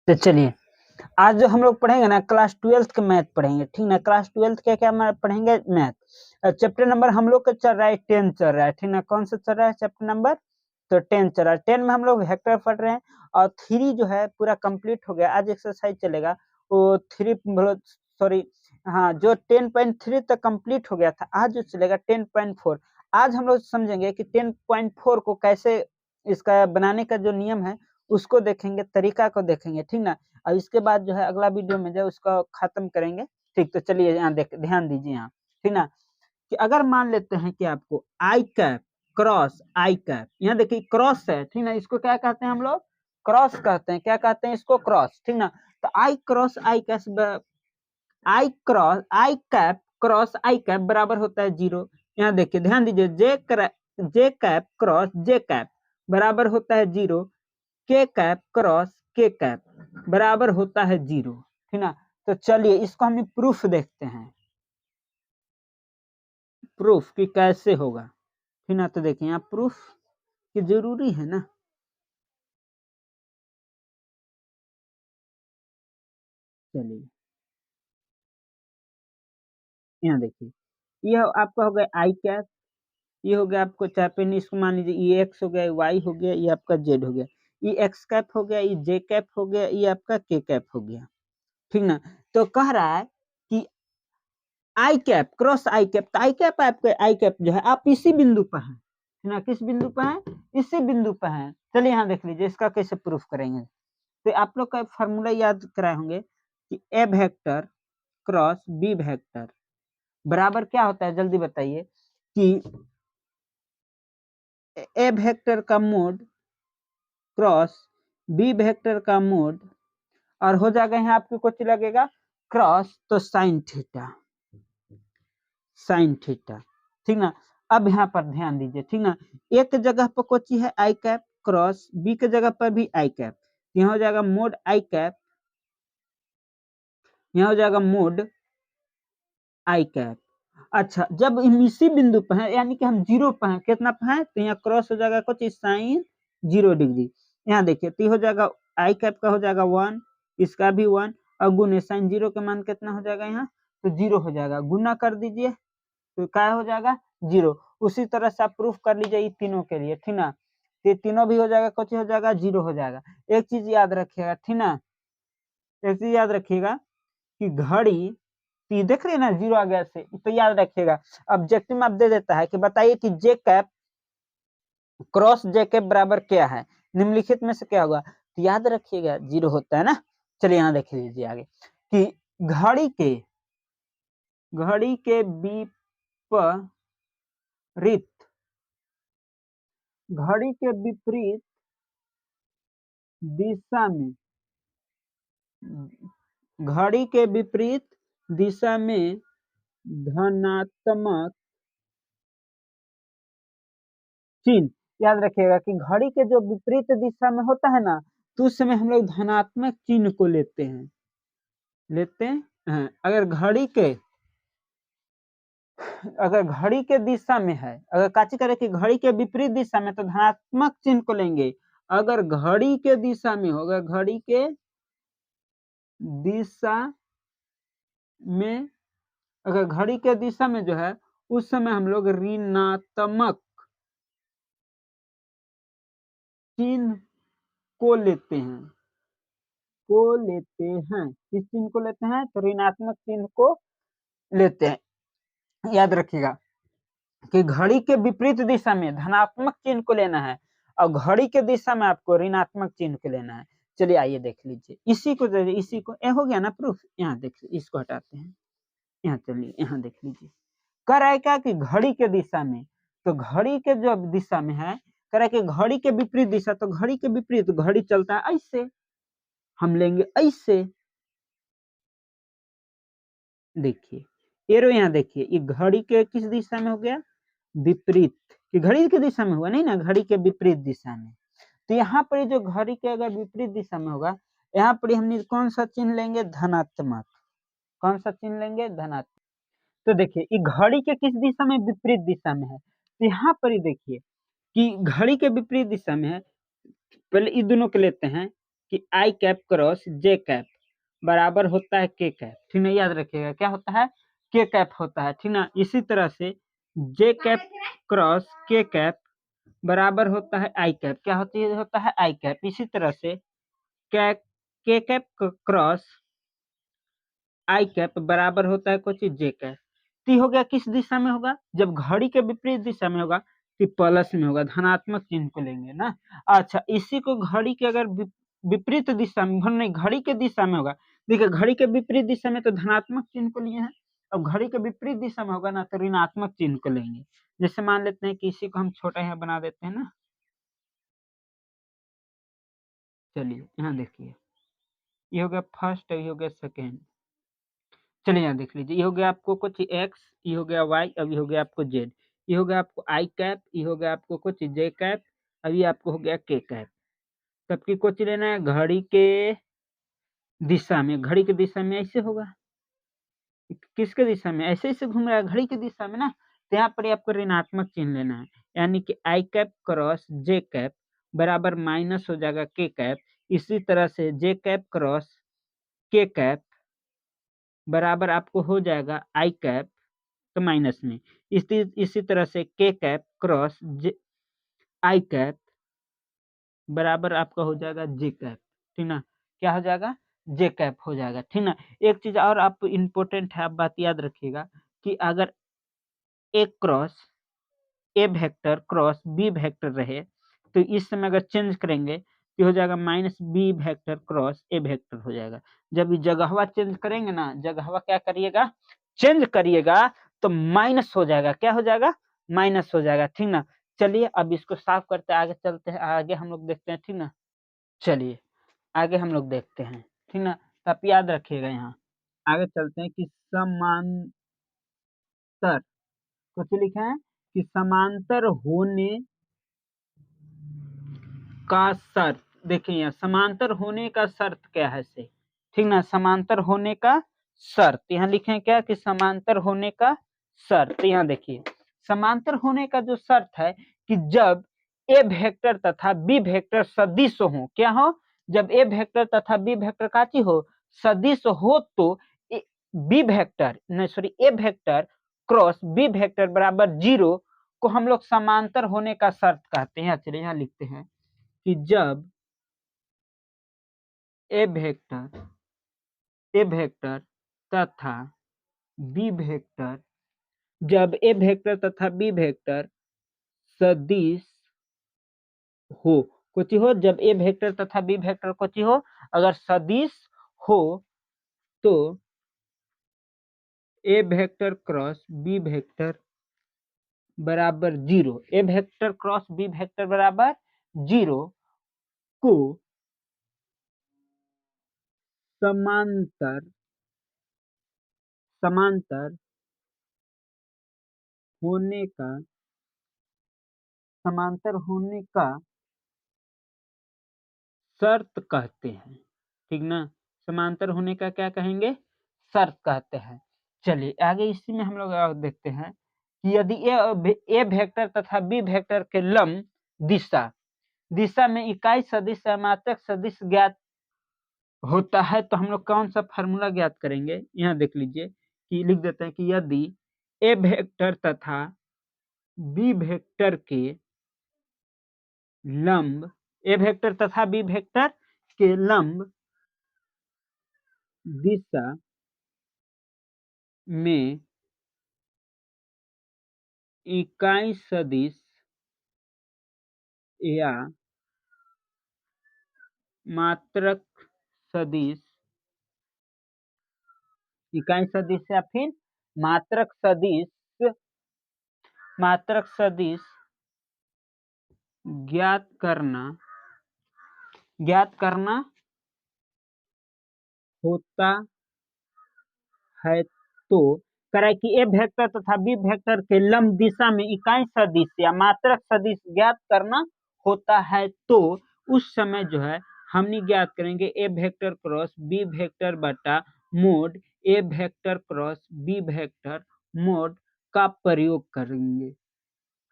तो चलिए आज जो हम लोग पढ़ेंगे ना क्लास 12th का मैथ पढ़ेंगे, ठीक ना। क्लास 12th क्या क्या पढ़ेंगे? मैथ। चैप्टर नंबर हम लोग का चल रहा है 10 चल रहा है, ठीक ना। कौन सा चल रहा है? चैप्टर नंबर तो 10 चल रहा है। 10 में हम लोग वेक्टर पढ़ रहे हैं और 3 जो है पूरा कंप्लीट हो गया। आज एक्सरसाइज चलेगा वो 3 सॉरी, हाँ, जो 10.3 तक कंप्लीट हो गया था, आज जो चलेगा 10.4। आज हम लोग समझेंगे कि 10.4 को कैसे, इसका बनाने का जो नियम है उसको देखेंगे, तरीका को देखेंगे, ठीक ना। और इसके बाद जो है अगला वीडियो में जो उसको खत्म करेंगे, ठीक। तो चलिए यहाँ देख, ध्यान दीजिए यहाँ, ठीक ना। कि अगर मान लेते हैं कि आपको आई कैप क्रॉस आई कैप, यहाँ देखिए क्रॉस है, ठीक ना। इसको क्या कहते हैं हम लोग? क्रॉस कहते हैं। क्या कहते हैं इसको? क्रॉस, ठीक ना। तो आई क्रॉस आई कैप, आई कैप क्रॉस आई कैप बराबर होता है 0। यहाँ देखिए, ध्यान दीजिए, जे कैप क्रॉस जे कैप बराबर होता है 0। के कैप क्रॉस के कैप बराबर होता है 0, ठीक ना। तो चलिए इसको हम प्रूफ देखते हैं, प्रूफ कि कैसे होगा, ठीक ना। तो देखिए यहाँ प्रूफ कि जरूरी है ना। चलिए यहाँ देखिए, यह आपका हो गया आई कैप, ये हो गया आपको, चाहे पेन इसको मान लीजिए, ये एक्स हो गया, वाई हो गया, ये आपका जेड हो गया, ये एक्स कैप हो गया, ये जे कैप हो गया, ये आपका के कैप हो गया, ठीक ना। तो कह रहा है कि आई कैप क्रॉस आई कैप, तो आई कैप आपके आई कैप जो है आप इसी बिंदु पर है ना। किस बिंदु पर है? इसी बिंदु पर है। चलिए यहाँ देख लीजिए इसका कैसे प्रूफ करेंगे। तो आप लोग का फॉर्मूला याद कराए होंगे कि A vector cross B vector बराबर क्या होता है, जल्दी बताइए। कि ए वेक्टर का मोड क्रॉस बी वेक्टर का मोड, और हो जाएगा यहाँ आपको कुछ लगेगा क्रॉस तो साइन थीटा, साइन थीटा, ठीक ना। अब यहाँ पर ध्यान दीजिए, ठीक ना। एक जगह पर कोची है आई कैप क्रॉस बी के जगह पर भी आई कैप, यहाँ हो जाएगा मोड आई कैप, यहाँ हो जाएगा मोड आई कैप। अच्छा, जब हम इसी बिंदु पर है, यानी कि हम 0 पर हैं, कितना पर है? तो यहाँ क्रॉस हो जाएगा कुछ साइन 0 डिग्री। यहाँ देखिए तो हो जाएगा आई कैप का हो जाएगा 1, इसका भी 1, और गुने साइन 0 का मान कितना हो जाएगा यहाँ? तो 0 हो जाएगा। गुना कर दीजिए तो क्या हो जाएगा? 0। उसी तरह से आप प्रूफ कर लीजिए तीनों के लिए, ठीक ना। ये तीनों भी हो जाएगा, कुछ हो जाएगा 0 हो जाएगा। एक चीज याद रखिएगा, ठीक ना। एक चीज याद रखिएगा कि घड़ी तो देख रहे हैं ना 0 आ गया से, तो याद रखिएगा ऑब्जेक्टिव में आप दे देता है कि बताइए कि जे कैप क्रॉस जे कैप बराबर क्या है, निम्नलिखित में से क्या होगा? तो याद रखिएगा 0 होता है ना। चलिए यहाँ देख लीजिए आगे कि घड़ी के विपरीत, घड़ी के विपरीत दिशा में, घड़ी के विपरीत दिशा में धनात्मक चिन्ह, याद रखिएगा कि घड़ी के जो विपरीत दिशा में होता है ना, तो उस समय हम लोग धनात्मक चिन्ह को लेते हैं, लेते हैं। अगर घड़ी के दिशा में है, अगर काची करे कि घड़ी के विपरीत दिशा में, तो धनात्मक चिन्ह को लेंगे। अगर घड़ी के दिशा में होगा, घड़ी के दिशा में, अगर घड़ी के दिशा में जो है, उस समय हम लोग ऋणात्मक चिन्ह को लेते हैं, को लेते हैं। किस चिन्ह को लेते हैं? तो ऋणात्मक चिन्ह को लेते हैं। याद रखिएगा कि घड़ी के विपरीत दिशा में धनात्मक चिन्ह को लेना है, और घड़ी के दिशा में आपको ऋणात्मक चिन्ह को लेना है। चलिए आइए देख लीजिए, इसी को हो गया ना प्रूफ। यहाँ देख, इसको हटाते हैं, यहाँ चलिए यहाँ देख लीजिए। कह रहा है क्या कि घड़ी के दिशा में, तो घड़ी के जो दिशा में है, कह रहा है कि घड़ी के विपरीत दिशा, तो घड़ी के विपरीत घड़ी चलता है ऐसे, हम लेंगे ऐसे। देखिए एरो यहाँ देखिए, ये घड़ी के किस दिशा में हो गया? विपरीत, कि घड़ी की दिशा में हुआ नहीं ना, घड़ी के विपरीत दिशा में। तो यहाँ पर जो घड़ी के अगर विपरीत दिशा में होगा, यहाँ पर हम कौन सा चिन्ह लेंगे? धनात्मक। कौन सा चिन्ह लेंगे? धनात्मक। तो देखिए ये घड़ी के किस दिशा में? विपरीत दिशा में है, तो यहाँ पर ही देखिए कि घड़ी के विपरीत दिशा में है। पहले इन दोनों के लेते हैं कि आई कैप क्रॉस जे कैप बराबर होता है के कैप, ठीक है, याद रखिएगा क्या होता है, के कैप होता है, ठीक ना। इसी तरह से जे कैप क्रॉस के कैप बराबर होता है आई कैप, क्या होता है आई कैप। इसी तरह से के कैप क्रॉस आई कैप बराबर होता है कुछ जे कैप। टी हो गया किस दिशा में होगा, जब घड़ी के विपरीत दिशा में होगा तो प्लस में होगा, धनात्मक चिन्ह को लेंगे ना। अच्छा, इसी को घड़ी के अगर विपरीत दिशा में, नहीं घड़ी के दिशा में होगा, देखिए घड़ी के विपरीत दिशा में तो धनात्मक चिन्ह को लिए हैं, अब घड़ी के विपरीत दिशा में होगा ना तो ऋणात्मक चिन्ह को लेंगे। जैसे मान लेते हैं कि इसी को हम छोटा यहाँ बना देते हैं ना, चलिए यहाँ देखिए, ये हो गया फर्स्ट, ये हो गया सेकेंड। चलिए यहाँ देख लीजिए, ये हो गया आपको कुछ एक्स, ये हो गया वाई, अब ये हो गया आपको जेड, ये हो गया आपको आई कैप, ये हो गया आपको कुछ जे कैप, अभी आपको हो गया के कैप। सबकी कुछ लेना है घड़ी के दिशा में, घड़ी की दिशा में ऐसे होगा, किसके दिशा में, ऐसे ऐसे घूम रहा है घड़ी की दिशा में ना, तो यहाँ पर आपको ऋणात्मक चिन्ह लेना है, यानी कि आई कैप क्रॉस जे कैप बराबर माइनस हो जाएगा के कैप। इसी तरह से जे कैप क्रॉस के कैप बराबर आपको हो जाएगा आई कैप तो माइनस में। इसी तरह से के कैप क्रॉस आई कैप बराबर आपका हो जाएगा जे कैप, ठीक ना, क्या हो जाएगा, जे कैप हो जाएगा, ठीक ना। एक चीज और आप इम्पोर्टेंट है, आप बात याद रखिएगा कि अगर A cross A vector cross B vector रहे तो इस समय अगर चेंज करेंगे तो हो जाएगा minus B vector cross A vector हो जाएगा। जब ये जगहवा चेंज करेंगे ना, जगहवा क्या करिएगा, चेंज करिएगा तो माइनस हो जाएगा, क्या हो जाएगा, माइनस हो जाएगा, ठीक ना। चलिए अब इसको साफ करते आगे चलते हैं, आगे हम लोग देखते हैं, ठीक ना। चलिए आगे हम लोग देखते हैं, ठीक ना, तो आप याद रखिएगा यहाँ आगे चलते हैं कि समांतर, कुछ लिखा है कि समांतर होने का शर्त, देखिए यहाँ समांतर होने का शर्त क्या है से, ठीक ना, समांतर होने का शर्त यहाँ लिखे हैं क्या कि समांतर होने का शर्त। यहाँ देखिए समांतर होने का जो शर्त है कि जब ए वेक्टर तथा बी वेक्टर सदिश हो, क्या हो, जब ए वेक्टर तथा बी वेक्टर काची हो, सदिश हो, तो बी वेक्टर नहीं सॉरी ए वेक्टर क्रॉस बी वेक्टर बराबर 0 को हम लोग समांतर होने का शर्त कहते हैं। चलिए यहाँ लिखते हैं कि जब ए वेक्टर तथा बी वेक्टर, जब ए वेक्टर तथा बी वेक्टर सदिश हो, कुछ हो, जब ए वेक्टर तथा बी वेक्टर कुछ हो अगर सदिश हो तो A vector cross B vector बराबर 0, ए वेक्टर क्रॉस बी वेक्टर बराबर 0 को समांतर समांतर होने का, समांतर होने का शर्त कहते हैं, ठीक ना, समांतर होने का क्या कहेंगे, शर्त कहते हैं। चलिए आगे इसी में हम लोग देखते हैं कि यदि ए वेक्टर तथा बी वेक्टर के लंब दिशा दिशा में इकाई सदिश या मात्रक सदिश ज्ञात होता है तो हम लोग कौन सा फार्मूला ज्ञात करेंगे, यहाँ देख लीजिए कि लिख देते हैं कि यदि ए वेक्टर तथा बी वेक्टर के लंब, ए वेक्टर तथा बी वेक्टर के लंब दिशा में इकाई सदिश या मात्रक सदिश, इकाई सदिश या फिर मात्रक सदिश, मात्रक सदिश ज्ञात करना होता है तो करे कि ए वेक्टर तथा बी वेक्टर के लंब दिशा में इकाई सदिश या मात्रक सदिश ज्ञात करना होता है तो उस समय जो है हमने ज्ञात करेंगे A vector cross B vector बटा mod A vector cross B vector mod का प्रयोग करेंगे,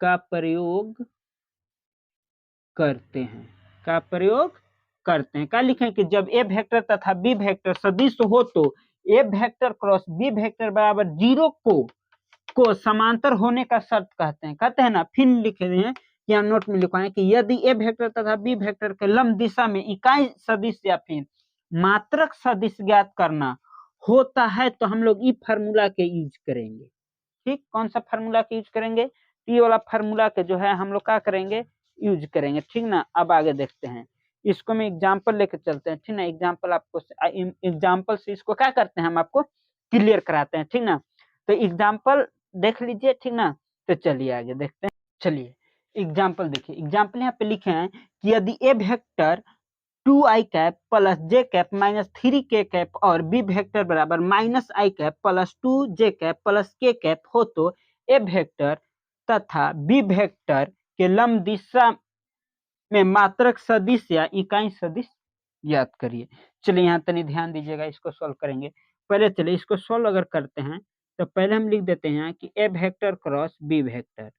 का प्रयोग करते हैं, का प्रयोग करते हैं। क्या लिखें कि जब ए वेक्टर तथा बी वेक्टर सदिश हो तो A vector cross B vector बराबर 0 को समांतर होने का शर्त कहते हैं। कहते हैं ना, फिर लिखे हुए हैं यहाँ नोट में लिखवाए कि यदि ए वेक्टर तथा बी वेक्टर के लंब दिशा में इकाई सदिश या फिर मात्रक सदिश ज्ञात करना होता है तो हम लोग ई फार्मूला के यूज करेंगे। ठीक, कौन सा फार्मूला के यूज करेंगे? ई वाला फार्मूला के जो है हम लोग क्या करेंगे, यूज करेंगे। ठीक ना, अब आगे देखते हैं। इसको मैं एग्जाम्पल लेके चलते हैं। ठीक ना, एग्जाम्पल आपको एग्जाम्पल से इसको क्या करते हैं, हम आपको क्लियर कराते हैं। ठीक ना, तो एग्जाम्पल देख लीजिए। ठीक ना, तो चलिए आगे देखते हैं। चलिए एग्जाम्पल देखिए। एग्जाम्पल यहाँ पे लिखे हैं कि यदि A vector 2i cap plus J cap minus 3k cap और बी वेक्टर बराबर minus I cap plus 2j cap plus k cap हो तो ए वेक्टर तथा बी वेक्टर के लंब दिशा में मात्रक सदिश या इकाई सदिश याद करिए। चलिए यहाँ तनी ध्यान दीजिएगा, इसको सॉल्व करेंगे। पहले चलिए इसको सॉल्व अगर करते हैं तो पहले हम लिख देते हैं कि A vector cross B vector.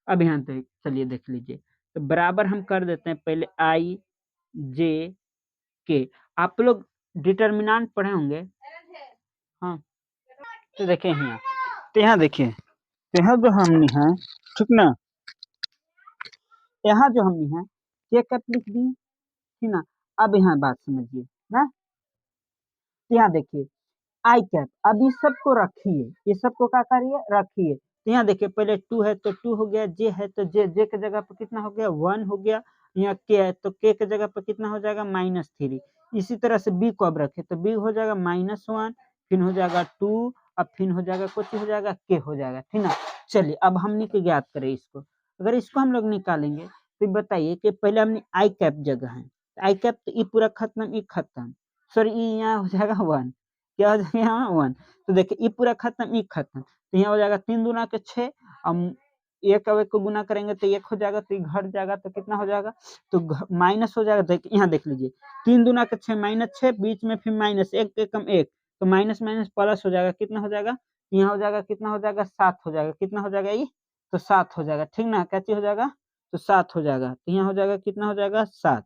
अब यहाँ तक चलिए देख लीजिए, तो बराबर हम कर देते हैं पहले आई जे के। आप लोग डिटर्मिनेंट पढ़े होंगे, हाँ। तो देखिए यहाँ, तो यहाँ देखिए, तो यहाँ जो हमने है, ठीक ना, यहाँ जो हमने है के कैप लिख दिए। ठीक ना, अब यहाँ बात समझिए ना, तो यहाँ देखिए आई कैप, अब इस सबको रखिए, ये सबको क्या करिए, रखिए। तो यहाँ देखिए पहले 2 है तो 2 हो गया, जे है तो जे के जगह पर कितना हो गया, 1 हो गया। यहाँ के है तो के जगह पर कितना हो जाएगा, -3। इसी तरह से बी को अब रखे तो बी हो जाएगा -1, फिर हो जाएगा 2, अब फिर हो जाएगा कुछ हो जाएगा, के हो जाएगा। ठीक ना, चलिए अब हमने के ज्ञात करें इसको। अगर इसको हम लोग निकालेंगे तो बताइए कि पहले हमने आई कैप जगह है, आई कैप तो ई पूरा खत्म, ई खत्म, सॉरी ई यहाँ हो जाएगा 1, क्या हो जाएगा यहाँ 1। तो देखिए ये पूरा खत्म, ये खत्म, तो यहाँ हो जाएगा 3 दूना के 6। अब एक अब एक को गुना करेंगे तो 1 हो जाएगा, तो ये घट जाएगा तो कितना हो जाएगा, तो माइनस हो जाएगा। देखिए यहाँ देख लीजिए 3 दूना के 6 -6, बीच में फिर माइनस, एक के कम एक, तो माइनस माइनस प्लस हो जाएगा, कितना हो जाएगा, यहाँ हो जाएगा कितना हो जाएगा, 7 हो जाएगा। कितना हो जाएगा ये, तो 7 हो जाएगा। ठीक ना, क्या चीज हो जाएगा, तो 7 हो जाएगा। तो यहाँ हो जाएगा कितना हो जाएगा, 7।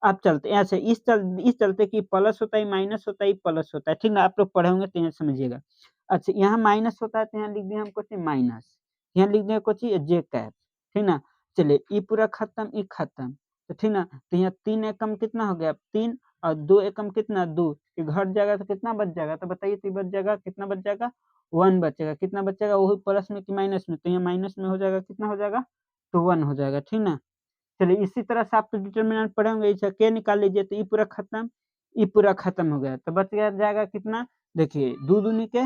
अब चलते ऐसे इस चलते कि प्लस होता है माइनस होता है प्लस होता है। ठीक ना, आप लोग पढ़े होंगे तो यहाँ समझिएगा। अच्छा यहाँ माइनस होता है तो यहाँ लिख दिए हम कुछ माइनस, यहाँ लिख दिए कुछ जे कैप। ठीक ना, चलिए ये पूरा खत्म, ये खत्म, तो ठीक ना, तो यहाँ 3 एकम कितना हो गया, 3, और 2 एकम कितना, 2, ये घट जाएगा तो कितना बच जाएगा, तो बताइए, तो बच जाएगा कितना, बच जाएगा 1 बचेगा। कितना बचेगा, वही प्लस में कि माइनस में, तो यहाँ माइनस में हो जाएगा, कितना हो जाएगा, तो 1 हो जाएगा। ठीक ना, चलिए इसी तरह से आप तो डिटर्मिनेंट पढ़े होंगे, इसे के निकाल लीजिए, तो ये पूरा खत्म, ये पूरा खत्म हो गया, तो बच गया जाएगा कितना, देखिए 2 दूनी के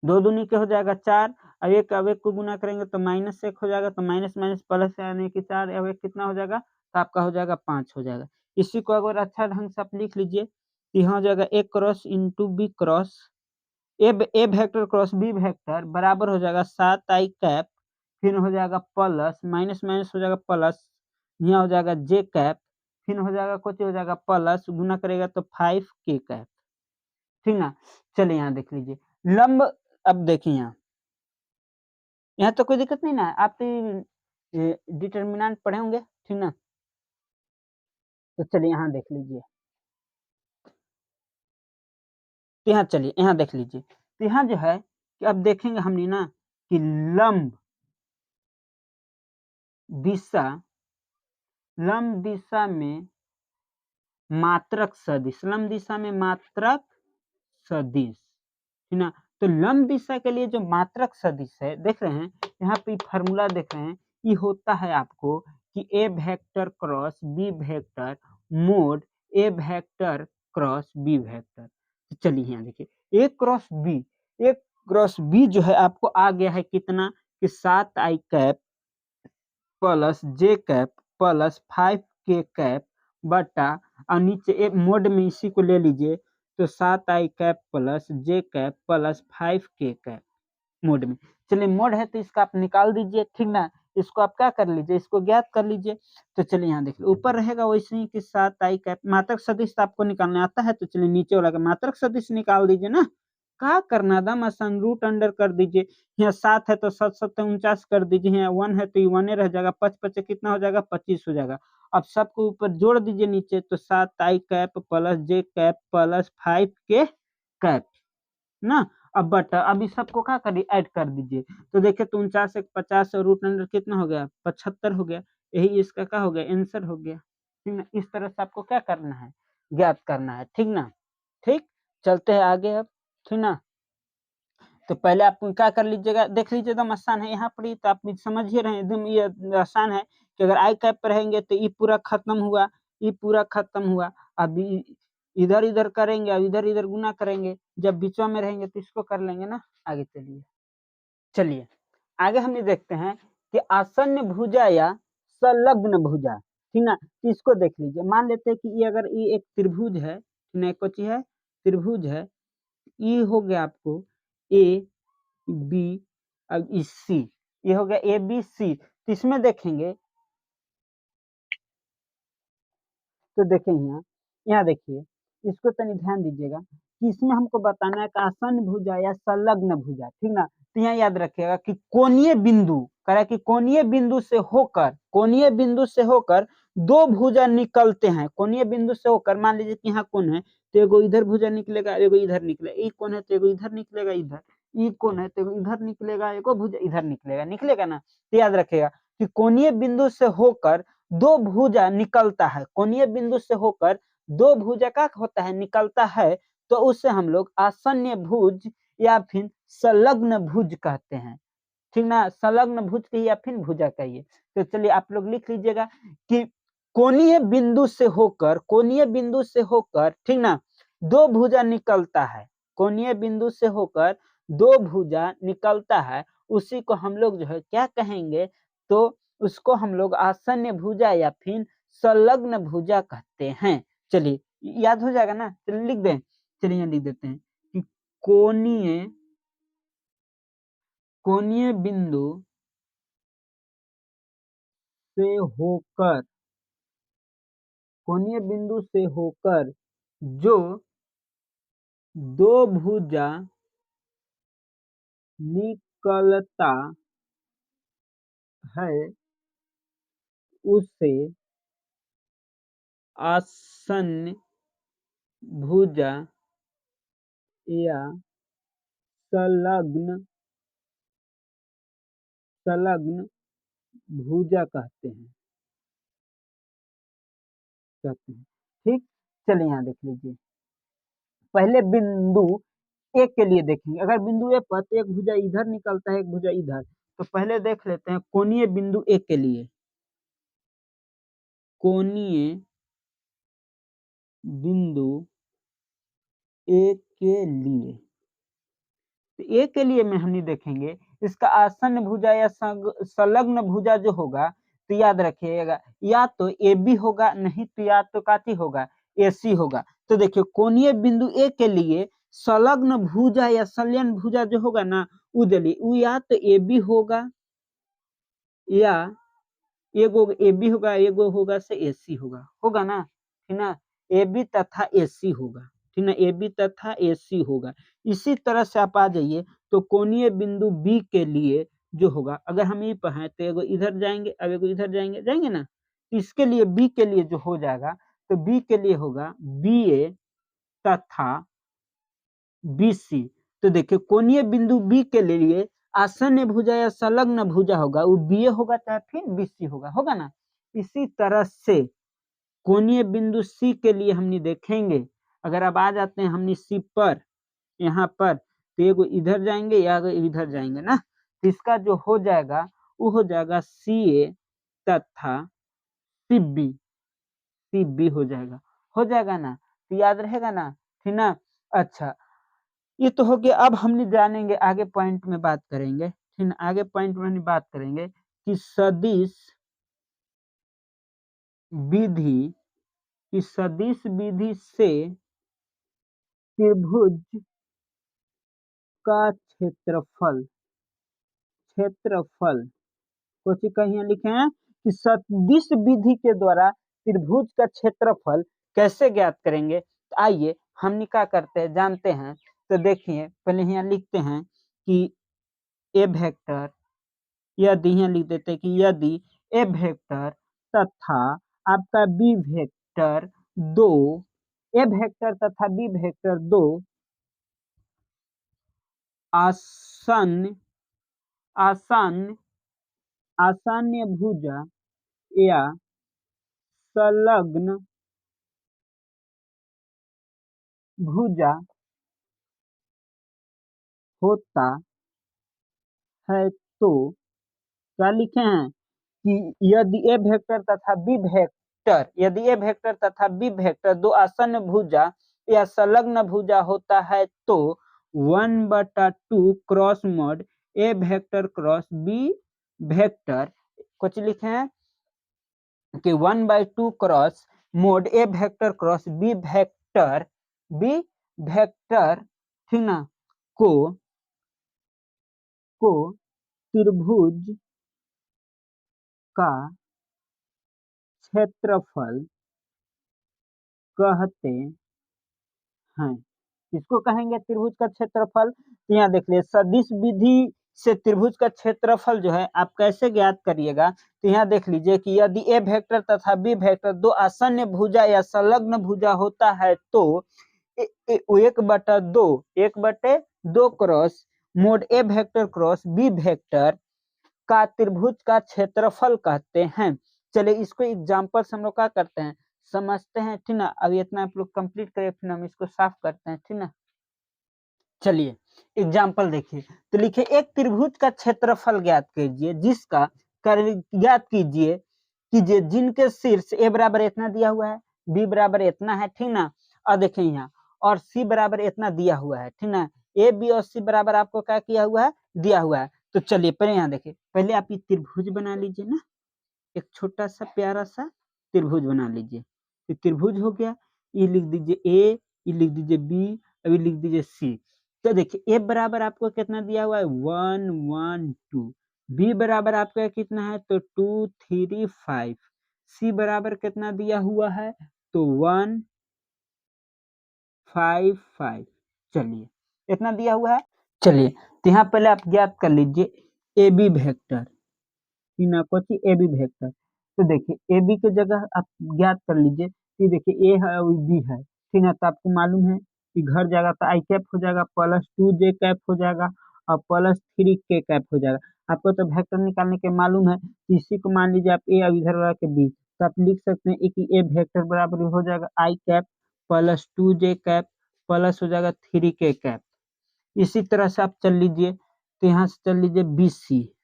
2 दूनी के हो जाएगा 4, अब एक को गुना करेंगे तो -1 हो जाएगा, तो माइनस माइनस प्लस यानी कि 4, अब एक कितना हो जाएगा, तो आपका हो जाएगा 5 हो जाएगा। इसी को अगर अच्छा ढंग से आप लिख लीजिए, यहाँ हो जाएगा A cross into B cross A vector cross B vector बराबर हो जाएगा 7i कैप, फिर हो जाएगा प्लस माइनस माइनस हो जाएगा प्लस, यहाँ हो जाएगा जे कैप, फिर हो जाएगा कुछ हो जाएगा प्लस, गुना करेगा तो 5k कैप। ठीक ना, चलिए यहाँ देख लीजिए लंब। अब देखिए यहाँ तो कोई दिक्कत नहीं ना, आप तो डिटर्मिनेंट पढ़े होंगे। ठीक ना, तो चलिए यहाँ देख लीजिए, तो यहाँ चलिए यहाँ देख लीजिए, तो यहाँ जो है कि अब देखेंगे हमने ना कि लंब दिशा में मात्रक सदिश, लंब दिशा में मात्रक सदिश। है ना, तो लंब दिशा के लिए जो मात्रक सदिश है, देख रहे हैं यहाँ पे फार्मूला देख रहे हैं, ये होता है आपको कि A vector cross B vector mod A vector cross B vector. तो चलिए यहाँ देखिए ए क्रॉस बी जो है आपको आ गया है कितना, कि 7i cap plus J cap plus 5k cap बटा, और नीचे मोड में इसी को ले लीजिए, तो 7i cap plus J cap plus 5k cap mod में। चलिए मोड है तो इसका आप निकाल दीजिए। ठीक ना, इसको आप क्या कर लीजिए, इसको ज्ञात कर लीजिए। तो चलिए यहाँ देखिए ऊपर रहेगा वैसे ही कि 7i कैप, मात्रक सदिश आपको निकालने आता है, तो चलिए नीचे वाला का मात्रक सदिश निकाल दीजिए ना, क्या करना दम आसान, रूट अंडर कर दीजिए। यहाँ 7 है तो 7 7 49 कर दीजिए, यहाँ 1 है तो ये 1 रह जाएगा, 5 5 कितना हो जाएगा 25 हो जाएगा। अब सबको ऊपर जोड़ दीजिए नीचे, तो 7 आई cap plus J cap plus 5 के कैप ना। अब बट अब इस सबको क्या करिए, ऐड कर दीजिए। तो देखिए तो 49 एक 50 और रूट अंडर कितना हो गया 75 हो गया। यही इसका क्या हो गया आंसर हो गया। ठीक ना, इस तरह से आपको क्या करना है, ज्ञात करना है। ठीक ना, ठीक, चलते हैं आगे अब। ठीक ना, तो पहले आप क्या कर लीजिएगा, देख लीजिए एकदम आसान है यहाँ पर ही, तो आप समझ ही रहे हैं एकदम ये आसान है कि अगर आई कैप पर रहेंगे तो ये पूरा खत्म हुआ, ये पूरा खत्म हुआ। अब इधर इधर करेंगे, अब इधर इधर गुना करेंगे, जब बीचों में रहेंगे तो इसको कर लेंगे ना। आगे चलिए, चलिए आगे हम ये देखते हैं कि आसन्न भुजा या संलग्न भुजा। ठीक ना, तो इसको देख लीजिए, मान लेते हैं कि ये अगर ये एक त्रिभुज है, नहीं कुछ है त्रिभुज है, ये हो गया आपको ए बी अब सी, ये हो गया ए बी सी। तो इसमें देखेंगे तो देखें यहाँ देखिए, इसको तनी ध्यान दीजिएगा कि इसमें हमको बताना है कि आसन्न भुजा या संलग्न भुजा। ठीक ना, तो यहाँ याद रखिएगा कि कोणीय बिंदु, कह कि कोणीय बिंदु से होकर, कोणीय बिंदु से होकर दो भुजा निकलते हैं। कोणीय बिंदु से होकर मान लीजिए कि यहाँ कोण है तो एगो इधर भुजा निकलेगा, एगो इधर निकलेगा, एक कोण है तो एगो इधर निकलेगा, इधर ये कोण है तो इधर निकलेगा, एगो भुजा इधर निकलेगा, निकलेगा ना। तो याद रखिएगा कि कोणीय बिंदु से होकर दो भुजा निकलता है, कोणीय बिंदु से होकर दो भुजा का होता है निकलता है, तो उसे हम लोग आसन्न भुज या फिर संलग्न भुज कहते हैं। ठीक ना, संलग्न भुज कहिए या फिर भुजा कहिए। तो चलिए आप लोग लिख लीजिएगा कि कोणीय बिंदु से होकर, कोणीय बिंदु से होकर, ठीक ना, दो भुजा निकलता है, कोणीय बिंदु से होकर दो भुजा निकलता है, उसी को हम लोग जो है क्या कहेंगे, तो उसको हम लोग आसन्न भुजा या फिर संलग्न भुजा कहते हैं। चलिए याद हो जाएगा ना, चलिए लिख दें, चलिए यहाँ लिख देते हैं कि कोणीय, कोणीय बिंदु से होकर, कोणीय बिंदु से होकर जो दो भुजा निकलता है उसे आसन्न भुजा या संलग्न भुजा कहते हैं, ठीक। चलिए यहाँ देख लीजिए, पहले बिंदु ए के लिए देखेंगे। अगर बिंदु ए पर एक भुजा इधर निकलता है, एक भुजा इधर, तो पहले देख लेते हैं कोणीय बिंदु ए के लिए, कोणीय बिंदु ए के लिए, तो ए के लिए में हम नहीं देखेंगे, इसका आसन्न भुजा या संलग्न भुजा जो होगा, तो याद रखिएगा या तो ए बी होगा, नहीं तो या तो काती होगा ए सी होगा। तो देखिए कोणीय बिंदु ए के लिए संलग्न भुजा या संलयन भुजा जो होगा ना, वो या तो ए बी होगा या एगो ए बी होगा, एगो होगा से ए सी होगा, होगा ना, ठीक ना, ए बी तथा ए सी होगा, ठीक ना, ए बी तथा ए सी होगा। इसी तरह से आप आ जाइए तो कोणीय बिंदु बी के लिए जो होगा, अगर हम ये पर हैं तो एगो इधर जाएंगे, अब एगो इधर जाएंगे, जाएंगे ना, इसके लिए बी के लिए जो हो जाएगा, तो बी के लिए होगा बी ए तथा बी सी। तो देखिए कोणीय बिंदु बी के लिए आसन्न भुजा या संलग्न भुजा होगा, वो बी ए होगा चाहे फिर बी सी होगा, होगा ना। इसी तरह से कोणीय बिंदु सी के लिए हमने देखेंगे, अगर अब आ जाते हैं हमने सी पर, यहाँ पर, तो एगो इधर जाएंगे या इधर जाएंगे ना, तो इसका जो हो जाएगा वो हो जाएगा सी ए तथा सी बी, सी बी हो जाएगा ना, तो याद रहेगा ना, ठीक ना। अच्छा, ये तो हो गया। अब हमने जानेंगे आगे पॉइंट में बात करेंगे, ठीक ना, आगे पॉइंट में हम बात करेंगे कि सदिश विधि, कि सदिश विधि से त्रिभुज का क्षेत्रफल, क्षेत्रफल कुछ कहीं लिखे हैं कि सदिश विधि के द्वारा त्रिभुज का क्षेत्रफल कैसे ज्ञात करेंगे। तो आइए हमने क्या करते हैं जानते हैं। तो देखिए पहले यहाँ लिखते हैं कि ए वेक्टर, यदि यहाँ लिख देते हैं कि यदि ए वेक्टर तथा आपका बी वेक्टर दो, ए वेक्टर तथा बी वेक्टर दो आसन्न आसन्न आसान्य भुजा या संलग्न भुजा होता है तो क्या लिखे हैं कि यदि ए वेक्टर तथा बी वेक्टर, यदि ए वेक्टर तथा बी वेक्टर दो आसन्न भुजा या संलग्न भुजा होता है तो 1/2 cross mod A vector cross B vector, कुछ लिखे हैं कि 1/2 cross mod A vector cross B vector, B vector ठीक ना को त्रिभुज का क्षेत्रफल कहते हैं। किसको कहेंगे त्रिभुज का क्षेत्रफल? तो यहाँ देख लिए सदिश विधि से त्रिभुज का क्षेत्रफल जो है आप कैसे ज्ञात करिएगा, तो यहाँ देख लीजिए कि यदि ए वेक्टर तथा बी वेक्टर दो आसन्न भुजा या संलग्न भुजा होता है तो 1/2 cross mod A vector cross B vector का त्रिभुज का क्षेत्रफल कहते हैं। चलिए इसको एग्जाम्पल से हम लोग क्या करते हैं समझते हैं, ठीक ना। अब इतना आप लोग कंप्लीट करें फिर हम इसको साफ करते हैं, ठीक ना। चलिए एग्जाम्पल देखिए, तो लिखिए एक त्रिभुज का क्षेत्रफल ज्ञात कीजिए जिसका ज्ञात कीजिए कीजिए जिनके शीर्ष ए बराबर इतना दिया हुआ है, बी बराबर इतना है, ठीक ना। और देखिए यहाँ और सी बराबर इतना दिया हुआ है, ठीक ना। ए बी और सी बराबर आपको क्या किया हुआ है, दिया हुआ है। तो चलिए पहले यहाँ देखिए, पहले आप ये त्रिभुज बना लीजिए ना, एक छोटा सा प्यारा सा त्रिभुज बना लीजिए। तो त्रिभुज हो गया, ये लिख दीजिए ए, ये लिख दीजिए बी, अभी लिख दीजिए सी। तो देखिए ए बराबर आपको कितना दिया हुआ है 1 1 2, बी बराबर आपका कितना है तो 2 3 5, सी बराबर कितना दिया हुआ है तो 1 5 5। चलिए इतना दिया हुआ है। चलिए तो यहाँ पहले आप ज्ञात कर लीजिए ए बी वेक्टर, कोची ए बी वेक्टर। तो देखिए ए बी की जगह आप ज्ञात कर लीजिए कि देखिए ए है और बी है, ठीक है। तो आपको मालूम है कि घर जाएगा तो आई कैप हो जाएगा प्लस 2 जे कैप हो जाएगा और प्लस 3 के कैप हो जाएगा। आपको तो वेक्टर निकालने के मालूम है, तो इसी को मान लीजिए आप ए और इधर वाला के बी, तो आप लिख सकते हैं कि ए वेक्टर बराबर हो जाएगा I cap plus 2 J cap plus हो जाएगा 3 के कैप। इसी तरह से आप चल लीजिए, तो यहाँ से चल लीजिए B C,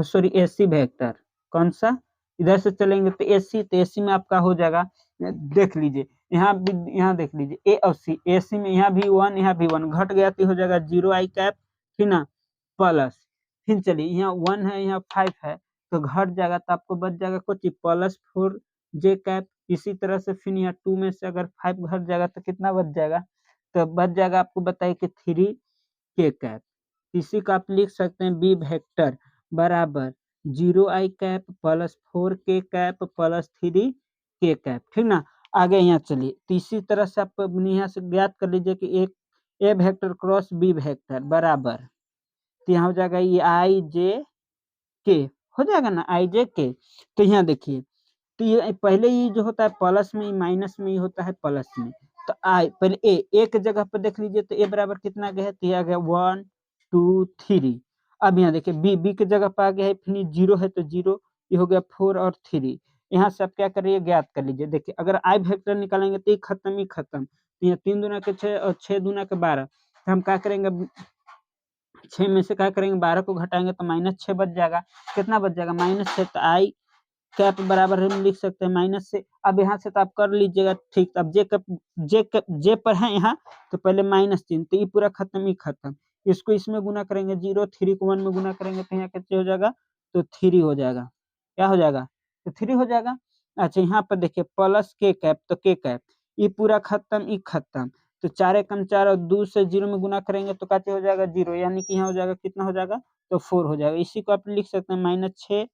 sorry AC vector, कौन सा इधर से चलेंगे तो एसी, तो एसी में आपका हो जाएगा, देख लीजिए यहाँ यहाँ देख लीजिए ए और सी, एसी में यहाँ भी 1 यहाँ भी 1 घट गया तो हो जाएगा 0 आई कैप, ठीक ना, प्लस फिर चलिए यहाँ 1 है यहाँ 5 है तो घट जाएगा तो आपको बच जाएगा कुछ प्लस 4 जे कैप। इसी तरह से फिर यहाँ 2 में से अगर 5 घट जाएगा तो कितना बच जाएगा, तो बच जाएगा आपको बताइए कि 3 के कैप। इसी का आप लिख सकते हैं बी वेक्टर बराबर 0 आई कैप प्लस 4 के कैप प्लस 3 के कैप, ठीक ना। आगे यहाँ चलिए, तो इसी तरह से आप यहाँ से ज्ञात कर लीजिए कि एक ए वेक्टर क्रॉस बी वेक्टर बराबर, तो यहाँ हो जाएगा ये आई जे के, हो जाएगा ना आई जे के। तो यहाँ देखिए, तो ये पहले ही जो होता है प्लस में, माइनस में ही होता है प्लस में। तो आई पहले ए एक जगह पर देख लीजिए तो ए बराबर कितना गया, तो आ गया 1 2 3। अब यहाँ देखिए बी, बी की जगह पर आ गया है फिर 0 है तो 0, ये हो गया 4 और 3। यहाँ से आप क्या करिए ज्ञात कर लीजिए। देखिए अगर आई वेक्टर निकालेंगे तो ये खत्म ही खत्म, तो यहाँ 3 दूना के 6 और 6 दूना के 12, तो हम क्या करेंगे 6 में से क्या करेंगे 12 को घटाएंगे तो -6 बच जाएगा। कितना बच जाएगा -6, तो आई कैप बराबर हम लिख सकते हैं माइनस से। अब यहाँ से तो आप कर लीजिएगा ठीक। अब जे पर है यहाँ, तो पहले -3, तो ये पूरा खत्म ही खत्म। इसको इसमें गुना करेंगे 0, 3 को 1 में गुना करेंगे तो यहाँ कितने हो जाएगा तो 3 हो जाएगा। क्या हो जाएगा तो 3 हो जाएगा। अच्छा यहाँ पर देखिए प्लस के कैप, तो के कैप ये पूरा खत्म, ये खत्म, तो 4 एकम 4 और 2 से 0 में गुना करेंगे तो क्या हो जाएगा 0, यानी कि यहाँ हो जाएगा कितना हो जाएगा तो 4 हो जाएगा। इसी को आप लिख सकते हैं -6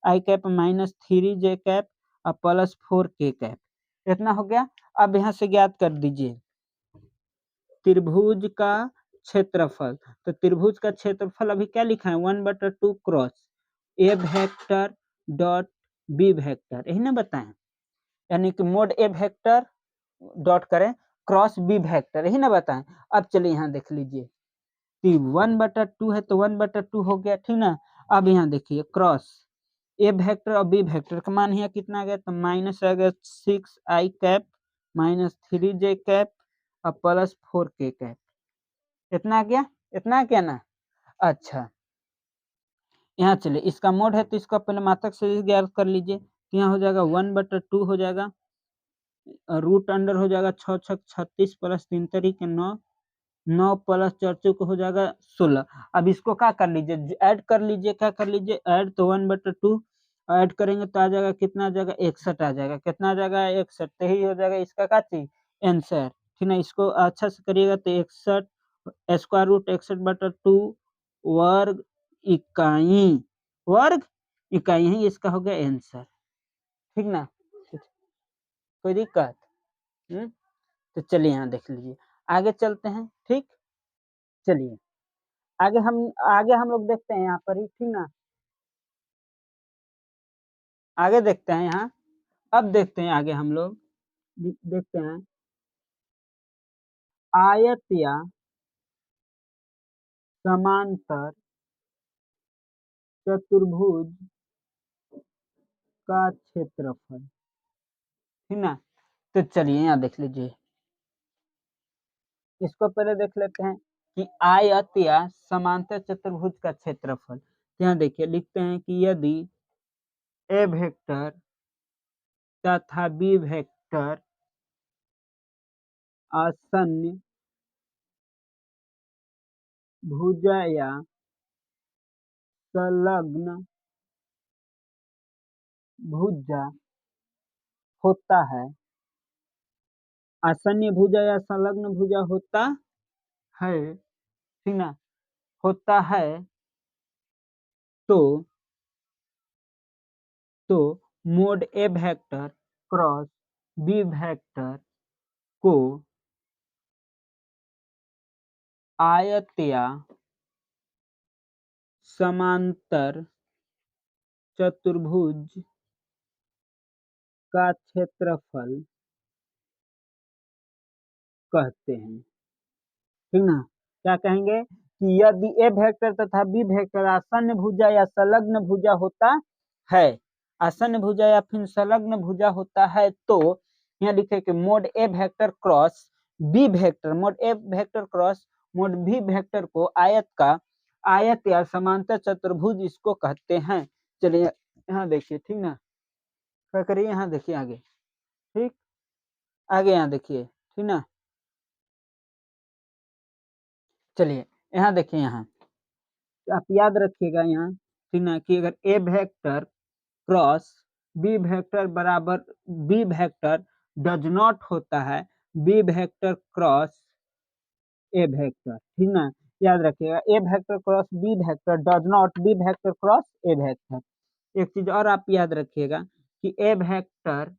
आई कैप -3 जे कैप और प्लस 4 के कैप, इतना हो गया। अब यहाँ से ज्ञात कर दीजिए त्रिभुज का क्षेत्रफल। तो त्रिभुज का क्षेत्रफल अभी क्या लिखा है, 1/2 cross A vector dot B vector, यही ना बताएं, यानी कि मोड ए वेक्टर डॉट करें क्रॉस बी वेक्टर, यही ना बताएं। अब चलिए यहाँ देख लीजिए, 1/2 है तो 1/2 हो गया, ठीक ना। अब यहाँ देखिए क्रॉस ए वेक्टर और बी वेक्टर का मान यहाँ कितना आ गया, तो माइनस आ गया 6i cap minus 3j cap और प्लस 4k कैप, इतना आ गया, इतना आ गया ना। अच्छा यहाँ चलिए इसका मोड है तो इसका पहले मात्रक से ज्ञात कर लीजिए, तो यहाँ हो जाएगा 1/2 हो जाएगा, रूट अंडर हो जाएगा 6 6 36 प्लस 3 तरीके 9, 9 प्लस 4 चौक हो जाएगा 16। अब इसको क्या कर लीजिए, ऐड कर लीजिए, क्या कर लीजिए ऐड, तो 1/2 ऐड करेंगे तो आ जाएगा कितना, आ जाएगा 61 आ जाएगा, कितना आ जाएगा 61, तो यही हो जाएगा इसका क्या चीज आंसर, ठीक ना। इसको अच्छा से करिएगा तो 61 स्क्वायर रूट 61/2 वर्ग इकाई, वर्ग इकाई ही इसका हो गया आंसर, ठीक ना। कोई दिक्कत? तो चलिए यहाँ देख लीजिए, आगे चलते हैं, ठीक। चलिए आगे हम लोग देखते हैं यहाँ पर ही, ठीक ना। आगे देखते हैं यहाँ, अब देखते हैं आगे हम लोग देखते हैं आयत या समांतर चतुर्भुज का क्षेत्रफल, ठीक ना। तो चलिए यहाँ देख लीजिए, इसको पहले देख लेते हैं कि आयत या समांतर चतुर्भुज का क्षेत्रफल। यहाँ देखिए लिखते हैं कि यदि ए वेक्टर तथा बी वेक्टर आसन्न भुजा या संलग्न भुजा होता है, आसन्न भुजा या संलग्न भुजा होता है, ठीक ना, होता है, तो mode A vector cross B vector को आयत या समांतर चतुर्भुज का क्षेत्रफल कहते हैं, ठीक ना। क्या कहेंगे कि यदि ए वेक्टर तथा बी वेक्टर आसन्न भुजा या संलग्न भुजा होता है, आसन्न भुजा या फिर संलग्न भुजा होता है, तो यहाँ लिखे कि mod A vector cross B vector, mod A vector cross mod B vector को आयत या समांतर चतुर्भुज इसको कहते हैं। चलिए यहाँ देखिए, ठीक ना, क्या करिए यहाँ देखिए आगे, ठीक, आगे यहाँ देखिए, ठीक ना। चलिए यहाँ देखिए, यहाँ आप याद रखिएगा यहाँ, ठीक ना, कि अगर A vector cross B vector बराबर बी वेक्टर डज नॉट होता है B vector cross A vector, ठीक ना, याद रखिएगा A vector cross B vector does not B vector cross A vector. एक चीज और आप याद रखिएगा कि A vector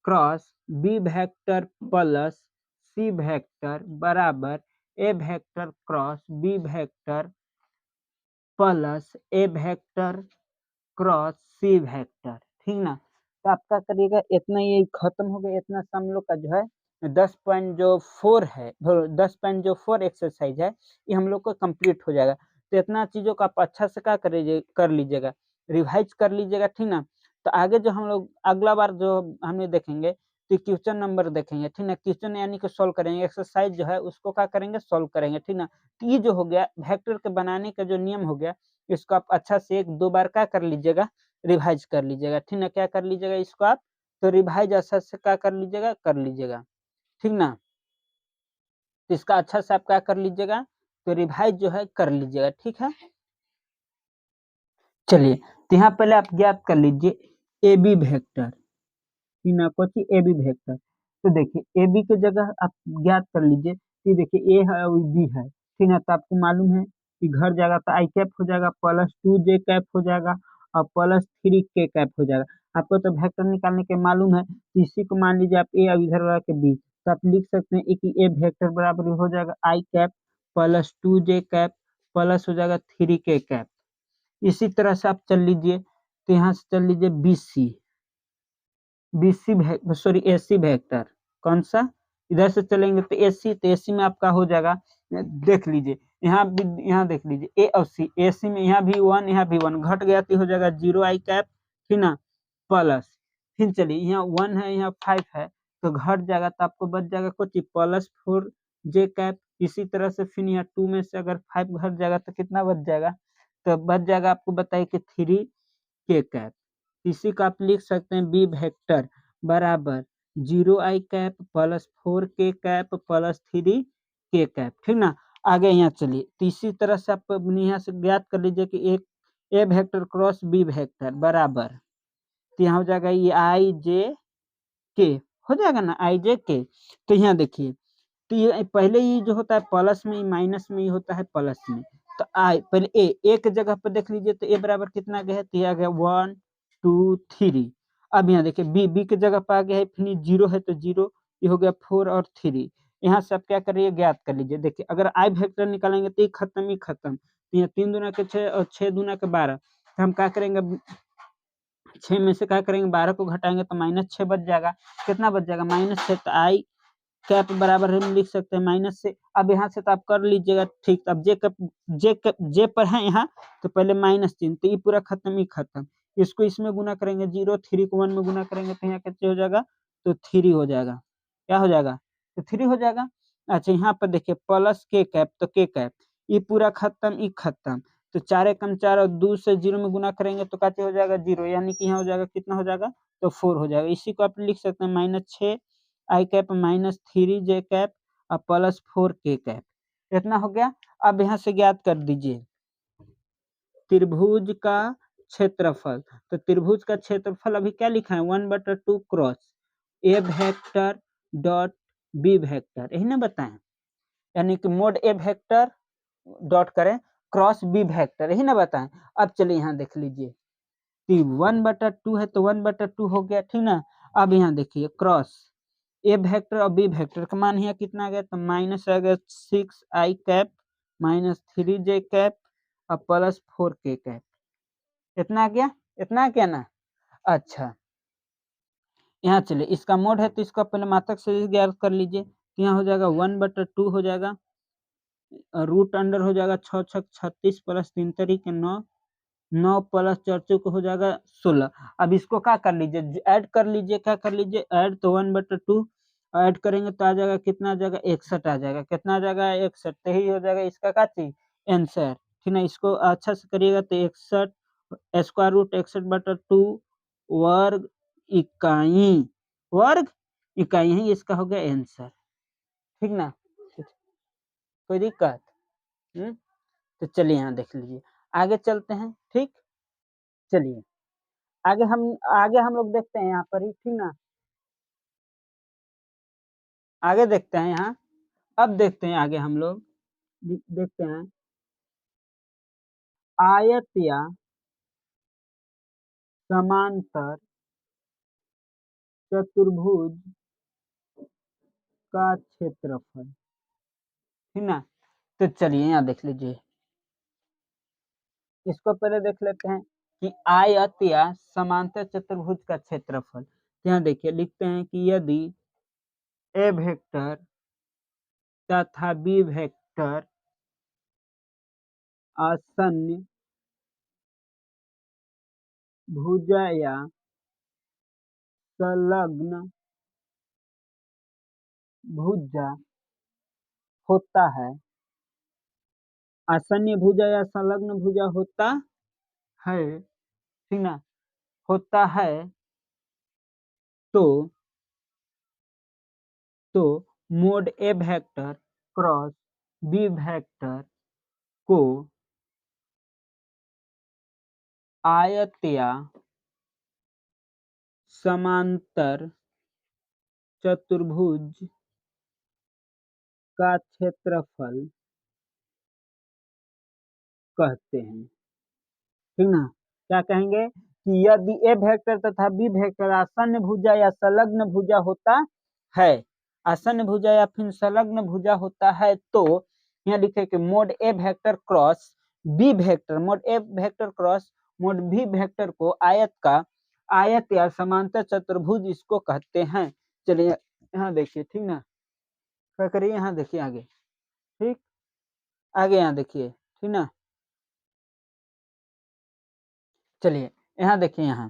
cross B vector plus C vector बराबर A vector cross B vector plus A vector cross C vector, ठीक ना। तो आपका करिएगा इतना, ये खत्म हो गया, इतना सम लोग का जो है 10.4 है, 10.4 एक्सरसाइज है, ये हम लोग को कंप्लीट हो जाएगा। तो इतना चीजों का आप अच्छा से क्या करिए, कर लीजिएगा, रिवाइज कर लीजिएगा, ठीक ना। तो आगे जो हम लोग अगला बार जो हमें देखेंगे तो क्वेश्चन नंबर देखेंगे, ठीक ना, क्वेश्चन यानी कि सॉल्व करेंगे, एक्सरसाइज जो है उसको क्या करेंगे, सॉल्व करेंगे, ठीक ना। तो ये जो हो गया वेक्टर के बनाने का जो नियम हो गया, इसको आप अच्छा से 1-2 बार क्या कर लीजिएगा, रिवाइज कर लीजिएगा, ठीक ना। क्या कर लीजिएगा इसको आप, तो रिवाइज अच्छा से क्या कर लीजिएगा, कर लीजिएगा, ठीक ना। तो इसका अच्छा से आप क्या कर लीजिएगा, तो रिवाइज जो है कर लीजिएगा, ठीक है। चलिए तो यहाँ पहले आप ज्ञात कर लीजिए ए बी वेक्टर, ना कोची ए बी वेक्टर। तो देखिए ए बी के जगह आप ज्ञात कर लीजिए कि देखिए ए है और बी है, ठीक है। तो आपको मालूम है कि घर जाएगा तो आई कैप हो जाएगा प्लस 2j कैप हो जाएगा और प्लस 3k कैप हो जाएगा। आपको तो वेक्टर निकालने के मालूम है, तो इसी को मान लीजिए आप ए और इधर वाला के बी, तो आप लिख सकते हैं कि ए वेक्टर बराबर हो जाएगा I cap plus 2j cap plus हो जाएगा 3k कैप। इसी तरह से आप चल लीजिए, तो यहाँ से चल लीजिए सॉरी एसी वेक्टर, कौन सा, इधर से चलेंगे तो एसी, तो एसी में आपका हो जाएगा, देख लीजिए यहाँ देख लीजिए ए और सी, एसी में यहाँ भी 1 यहाँ भी 1 घट गया तो हो जाएगा 0 आई कैप, ठीक ना, प्लस, फिर चलिए यहाँ 1 है यहाँ 5 है तो घट जाएगा, तो आपको बच जाएगा कुछ प्लस 4j कैप। इसी तरह से फिर यहाँ 2 में से अगर 5 घट जाएगा तो कितना बच जाएगा, तो बच जाएगा आपको बताइए कि 3k कैप। इसी को आप लिख सकते हैं बी वेक्टर बराबर 0 I cap plus 4k cap plus 3k cap, ठीक ना। आगे यहाँ चलिए, तो इसी तरह से आप यहाँ से ज्ञात कर लीजिए कि एक ए वेक्टर क्रॉस बी वेक्टर बराबर, तो यहाँ हो जाएगा ये आई जे के, हो जाएगा ना आई जे के। तो यहाँ देखिए, तो ये पहले ही जो होता है प्लस में, माइनस में ही होता है प्लस में, तो आई पहले ए एक जगह पर देख लीजिए, तो ए बराबर कितना गया है, तो आ गया 1 2 3। अब यहाँ देखिए बी के जगह पर आ गया है, फिर 0 है तो 0, ये हो गया 4 और 3। यहाँ से आप क्या करिए, ज्ञात कर लीजिए। देखिए अगर आई वेक्टर निकालेंगे तो ये खत्म ही खत्म, तो यहाँ 3 दूना के 6 और 6 दूना के 12, तो हम क्या करेंगे 6 में से क्या करेंगे 12 को घटाएंगे तो -6 बच जाएगा, कितना बच जाएगा -6, तो आई कैप बराबर हम लिख सकते हैं माइनस से। अब यहाँ से तो आप कर लीजिएगा, ठीक। अब जे पर है यहाँ, तो पहले माइनस चिन्ह, तो ये पूरा खत्म ही खत्म। इसको इसमें गुना करेंगे 0, 3 को 1 में गुना करेंगे तो यहाँ कितने हो जाएगा, तो 3 हो जाएगा, क्या हो जाएगा, तो 3 हो जाएगा। अच्छा यहाँ पर देखिए प्लस के कैप, तो के कैप ये पूरा खत्म, ये खत्म, तो 4 एकम 4 और 2 से 0 में गुना करेंगे तो कैसे हो जाएगा 0, यानी कि यहाँ हो जाएगा कितना हो जाएगा, तो 4 हो जाएगा। इसी को आप लिख सकते हैं -6 आई कैप माइनस 3j कैप और प्लस 4k कैप, इतना हो गया। अब यहाँ से ज्ञात कर दीजिए त्रिभुज का क्षेत्रफल, तो त्रिभुज का क्षेत्रफल अभी क्या लिखा है 1/2 cross A vector dot B vector, यही ना बताएं, यानी कि मोड ए वेक्टर डॉट करें क्रॉस बी वेक्टर, यही ना बताएं। अब चलिए यहाँ देख लीजिए, 1/2 है तो 1/2 हो गया, ठीक ना। अब यहाँ देखिए क्रॉस ए वेक्टर और बी वेक्टर का मान यहाँ कितना आ गया, तो माइनस आ गया 6 आई कैप माइनस 3j कैप और प्लस 4k कैप, इतना आ गया, इतना आ गया ना। अच्छा यहाँ चलिए इसका मोड है तो इसका पहले मात्रक से ज्ञात कर लीजिए, तो यहाँ हो जाएगा 1/2 हो जाएगा, रूट अंडर हो जाएगा 6 6 36 प्लस 3 तरीके 9, 9 प्लस 4 चौक हो जाएगा 16। अब इसको क्या कर लीजिए, ऐड कर लीजिए, क्या कर लीजिए ऐड, तो 1/2 ऐड करेंगे तो आ जाएगा कितना, आ जाएगा 61 आ जाएगा, कितना आ जाएगा 61, तो ही हो जाएगा इसका क्या चीज आंसर, ठीक ना। इसको अच्छा से करिएगा तो 61 स्क्वायर रूट 61/2 वर्ग इकाई, वर्ग इकाई ही इसका हो गया आंसर, ठीक ना। कोई दिक्कत, तो चलिए यहाँ देख लीजिए, आगे चलते हैं, ठीक। चलिए आगे हम लोग देखते हैं यहाँ पर ही, ठीक ना। आगे देखते हैं यहाँ, अब देखते हैं आगे हम लोग देखते हैं आयत या समांतर चतुर्भुज का क्षेत्रफल, ठीक ना। तो चलिए यहाँ देख लीजिए, इसको पहले देख लेते हैं कि आयत या समांतर चतुर्भुज का क्षेत्रफल। यहाँ देखिए लिखते हैं कि यदि ए वेक्टर तथा बी वेक्टर आसन्न भुजा या संलग्न भुजा होता है, आसन्न भुजा या संलग्न भुजा होता है, ठीक ना, होता है, तो mode A vector cross B vector को आयत या समांतर चतुर्भुज का क्षेत्रफल कहते हैं, ठीक ना। क्या कहेंगे कि यदि ए वेक्टर तथा बी वेक्टर आसन्न भुजा या संलग्न भुजा होता है, आसन्न भुजा या फिर संलग्न भुजा होता है तो यहाँ लिखे कि mod A vector cross B vector, mod A vector cross mod B vector को आयत या समांतर चतुर्भुज इसको कहते हैं। चलिए यहाँ देखिए, ठीक ना, क्या करिए, यहाँ देखिए आगे, ठीक, आगे यहाँ देखिए, ठीक ना। चलिए यहाँ देखिए, यहाँ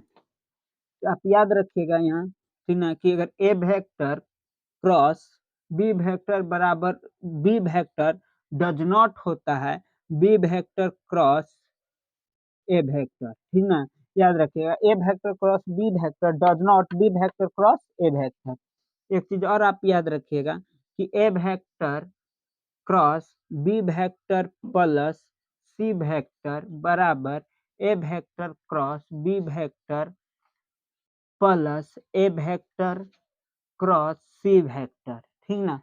आप याद रखिएगा यहाँ, ठीक ना, कि अगर A vector cross B vector बराबर बी वेक्टर डज नॉट होता है B vector cross A vector, ठीक ना, याद रखिएगा, A vector cross B vector does not B vector cross A vector. एक चीज और आप याद रखिएगा कि A vector cross B vector plus C vector बराबर A vector cross B vector plus A vector cross C vector, ठीक ना।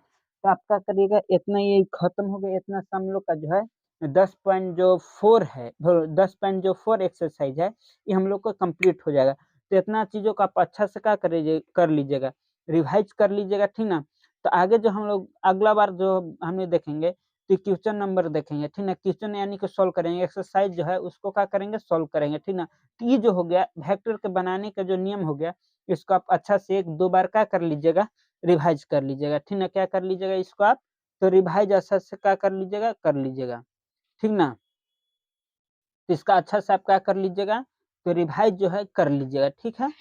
तो आपका करिएगा इतना, ये खत्म हो गया, इतना सम लोग का जो है 10.4 है, 10.4 एक्सरसाइज है, ये हम लोग को कंप्लीट हो जाएगा। तो इतना चीजों का आप अच्छा से क्या कर लीजिएगा, रिवाइज कर लीजिएगा, ठीक ना। तो आगे जो हम लोग अगला बार जो हमें देखेंगे तो क्वेश्चन नंबर देखेंगे, ठीक ना, क्वेश्चन यानी कि सॉल्व करेंगे, एक्सरसाइज जो है उसको क्या करेंगे, सॉल्व करेंगे, ठीक ना। तो ये जो हो गया वेक्टर के बनाने का जो नियम हो गया, इसको आप अच्छा से 1-2 बार क्या कर लीजिएगा, रिवाइज कर लीजिएगा, ठीक ना। क्या कर लीजिएगा इसको आप, तो रिवाइज अच्छा से क्या कर लीजिएगा, ठीक ना। तो इसका अच्छा से आप क्या कर लीजिएगा, तो रिवाइज जो है कर लीजिएगा, ठीक है।